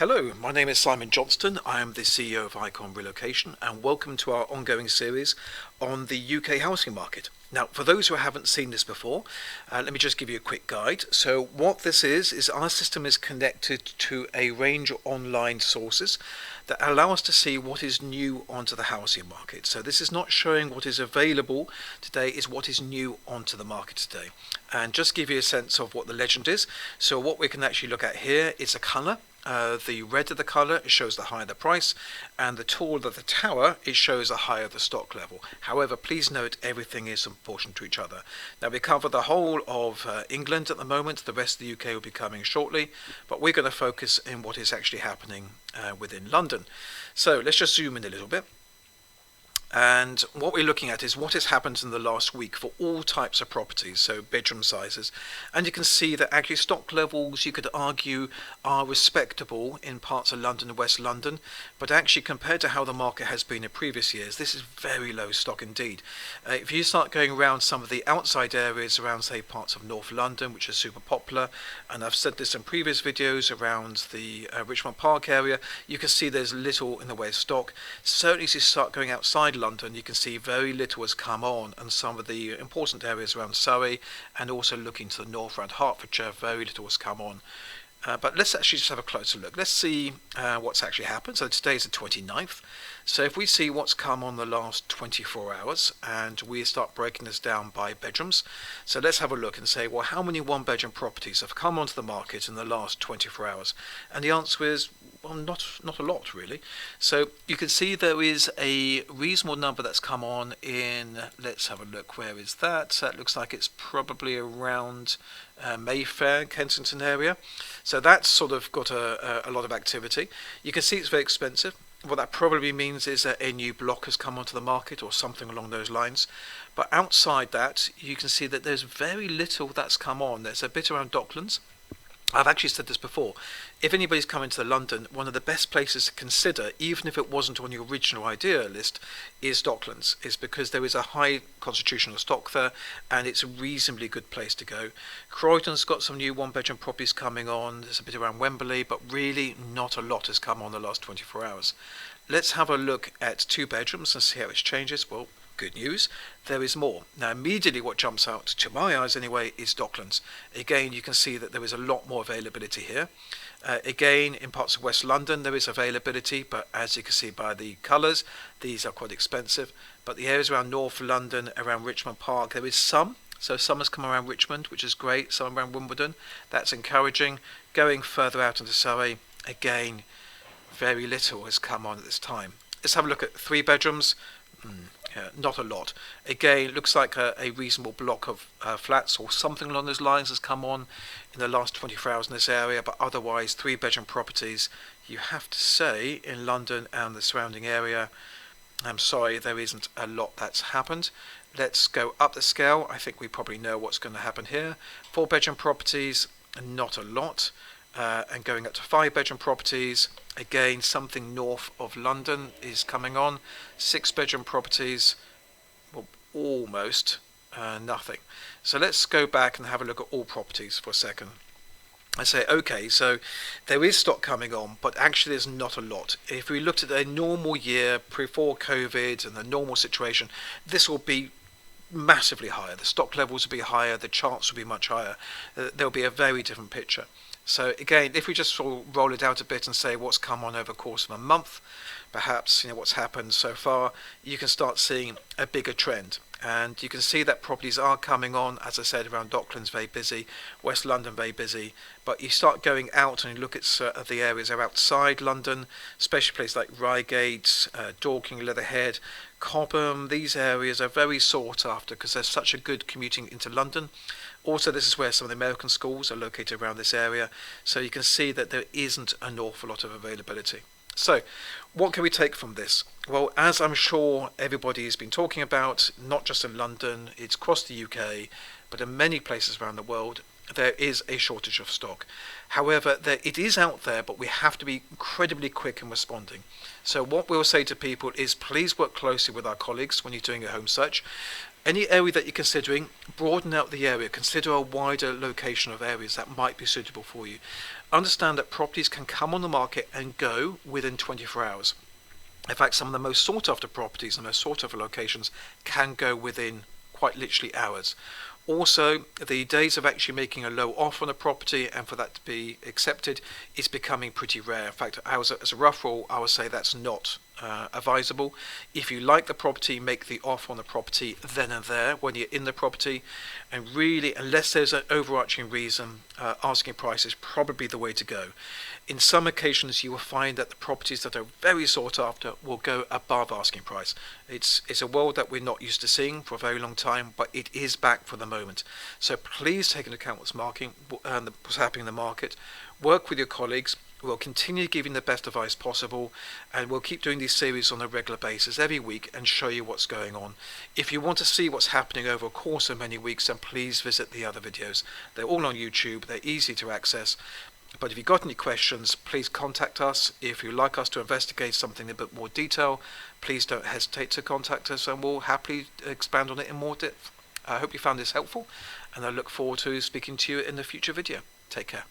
Hello, my name is Simon Johnston. I am the CEO of Icon Relocation, and welcome to our ongoing series on the UK housing market. Now, for those who haven't seen this before, let me just give you a quick guide. So what this is our system is connected to a range of online sources that allow us to see what is new onto the housing market. So this is not showing what is available today, is what is new onto the market today. And just give you a sense of what the legend is. So what we can actually look at here is a colour. The redder the colour, it shows the higher the price, and the taller the tower, it shows the higher the stock level. However, please note everything is in proportion to each other. Now, we cover the whole of England at the moment. The rest of the UK will be coming shortly, but we're going to focus in what is actually happening within London. So let's just zoom in a little bit. And what we're looking at is what has happened in the last week for all types of properties, so bedroom sizes. And you can see that actually stock levels, you could argue, are respectable in parts of London and West London. But actually, compared to how the market has been in previous years, this is very low stock indeed. If you start going around some of the outside areas around, say, parts of North London, which is super popular, and I've said this in previous videos around the Richmond Park area, you can see there's little in the way of stock. Certainly, as you start going outside London, you can see very little has come on, and some of the important areas around Surrey and also looking to the north around Hertfordshire, very little has come on. But let's actually just have a closer look. Let's see what's actually happened. So today's the 29th. So if we see what's come on the last 24 hours and we start breaking this down by bedrooms. So let's have a look and say, well, how many one-bedroom properties have come onto the market in the last 24 hours? And the answer is, well, not a lot really. So you can see there is a reasonable number that's come on in, let's have a look, where is that? So that looks like it's probably around Mayfair, Kensington area. So that's sort of got a lot of activity. You can see it's very expensive. What that probably means is that a new block has come onto the market or something along those lines. But outside that, you can see that there's very little that's come on. There's a bit around Docklands. I've actually said this before. If anybody's coming to London, one of the best places to consider, even if it wasn't on your original idea list, is Docklands. Is because there is a high concentration of stock there, and it's a reasonably good place to go. Croydon's got some new one-bedroom properties coming on. There's a bit around Wembley, but really not a lot has come on the last 24 hours. Let's have a look at two bedrooms and see how it changes. Well, good news, there is more. Now immediately what jumps out to my eyes anyway is Docklands. Again, you can see that there is a lot more availability here. Again, in parts of West London there is availability, but as you can see by the colours, these are quite expensive. But the areas around North London, around Richmond Park, there is some. So some has come around Richmond, which is great, some around Wimbledon. That's encouraging. Going further out into Surrey, again, very little has come on at this time. Let's have a look at three bedrooms. Not a lot. Again, it looks like a reasonable block of flats or something along those lines has come on in the last 24 hours in this area, but otherwise three-bedroom properties, you have to say, in London and the surrounding area, I'm sorry, there isn't a lot that's happened. Let's go up the scale. I think we probably know what's going to happen here. Four-bedroom properties, not a lot. And going up to five-bedroom properties, again, something north of London is coming on. Six-bedroom properties, well, almost nothing. So let's go back and have a look at all properties for a second. I say, okay, so there is stock coming on, but actually there's not a lot. If we looked at a normal year before COVID and the normal situation, this will be massively higher. The stock levels will be higher, the charts will be much higher. There'll be a very different picture. So again, if we just sort of roll it out a bit and say what's come on over the course of a month, perhaps what's happened so far, you can start seeing a bigger trend. And you can see that properties are coming on, as I said, around Docklands very busy, West London very busy. But you start going out and you look at the areas that are outside London, especially places like Reigate, Dorking, Leatherhead, Cobham. These areas are very sought after because there's such a good commuting into London. Also, this is where some of the American schools are located around this area. So you can see that there isn't an awful lot of availability. So what can we take from this? Well, as I'm sure everybody has been talking about, not just in London, it's across the UK, but in many places around the world, there is a shortage of stock. However, it is out there, but we have to be incredibly quick in responding. So what we'll say to people is please work closely with our colleagues when you're doing a home search. Any area that you're considering, broaden out the area. Consider a wider location of areas that might be suitable for you. Understand that properties can come on the market and go within 24 hours. In fact, some of the most sought after properties and most sought after locations can go within quite literally hours. Also, the days of actually making a low offer on a property and for that to be accepted is becoming pretty rare. In fact, as a rough rule, I would say that's not advisable. If you like the property, make the offer on the property then and there when you're in the property, and really, unless there's an overarching reason, asking price is probably the way to go. In some occasions, you will find that the properties that are very sought after will go above asking price. It's a world that we're not used to seeing for a very long time, but it is back for the moment. So please take into account what's happening in the market. Work with your colleagues. We'll continue giving the best advice possible, and we'll keep doing these series on a regular basis every week and show you what's going on. If you want to see what's happening over a course of many weeks, then please visit the other videos. They're all on YouTube. They're easy to access. But if you've got any questions, please contact us. If you'd like us to investigate something in a bit more detail, please don't hesitate to contact us, and we'll happily expand on it in more depth. I hope you found this helpful, and I look forward to speaking to you in the future video. Take care.